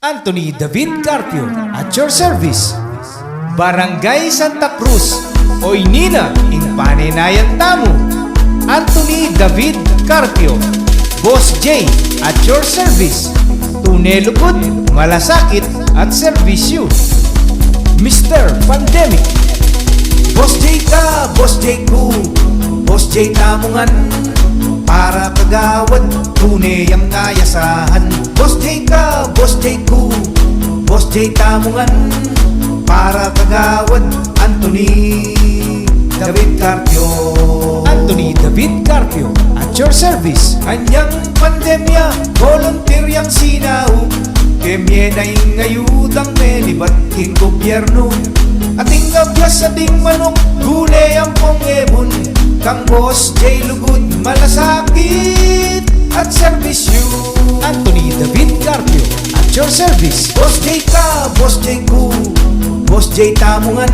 Anthony David Carpio at your service. Barangay Santa Cruz, Oynina, Ingpaninayan Tamo. Anthony David Carpio, Boss J at your service. Tunelukod, malasakit at serbisyo. Mr. Pandemic. Boss J ka, Boss J ko, Boss J tamungan, para kagawad, tunay ang nayasahan. Boss J ka, Boss J ko, Boss J tamungan, para kagawad, Anthony David Carpio. Anthony David Carpio at your service. Kanyang pandemya, volunteer yang sinaw, kemye na ingayudang melibat king gobyerno. Ating gablas, ating manok, gulay ang pongebon, kang Boss J lugod, malasakit at serbisyo. Anthony David Carpio at your service. Boss J ka, Boss J ko, Boss J tamungan,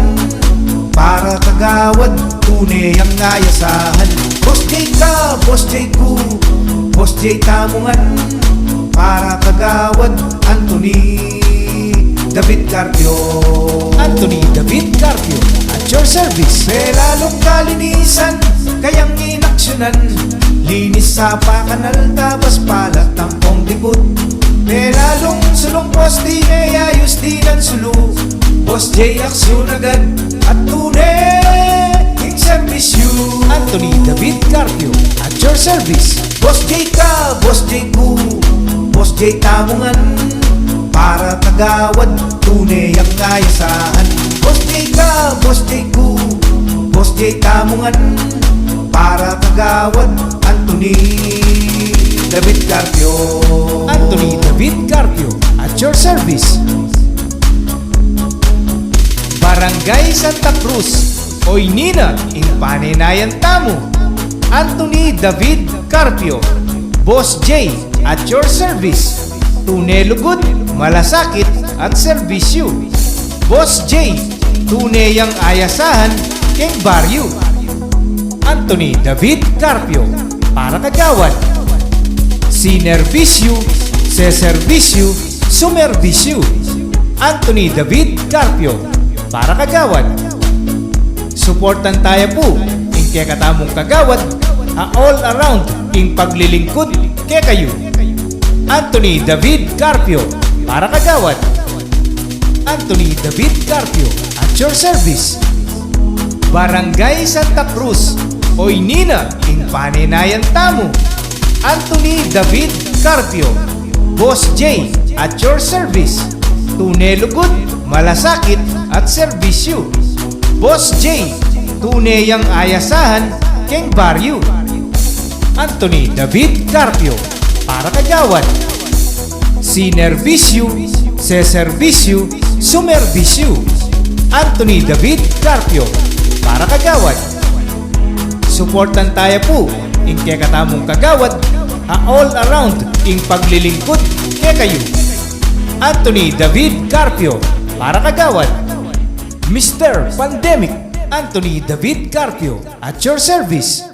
para kagawad, tunay ang nayasahan. Boss J ka, Boss J ko, Boss J tamungan, para kagawad, Anthony David Carpio. Anthony David Carpio at your service. May lalong kalinisan, kayang inaksyonan, linis sa pakanal, tapos palat tampong dibut. May lalong sulong poste, may ayos din ang sulu, Boss J aksyon agad at tunay ing serbisyo. Anthony David Carpio at your service. Boss J ka, Boss J ko, Boss J tamungan, para kagawad, tunay ang nayasahan. Boss J ka, Boss J ko, Boss J tamungan, para kagawad, Anthony David Carpio. Anthony David Carpio at your service. Barangay Santa Cruz, Oynina, Ingpaninayan Tamo. Anthony David Carpio, Boss J at your service. Tunelugod, malasakit at serbisyo. Boss J, tunay ang ayasahan keng baryo. Anthony David Carpio, para kagawad. Sinerbisyo, seserbisyo, sumerbisyo. Anthony David Carpio, para kagawad. Suportan tayo po ing kaya katamong kagawad, all around ing paglilingkod kaya kayo. Anthony David Carpio, para kagawad. Anthony David Carpio at your service. Barangay Santa Cruz, Oynina, Ingpaninayan Tamo. Anthony David Carpio, Boss J at your service. Tunelugod, malasakit at serbisyo. Boss J, tunay ang ayasahan keng baryo. Anthony David Carpio, para kagawad. Sinerbisyo, seserbisyo, sumerbisyo. Anthony David Carpio, para kagawad. Suportan tayo po ing kaya katamong kagawad, all around ing paglilingkod kaya kayo. Anthony David Carpio, para kagawad. Mr. Pandemic. Anthony David Carpio at your service.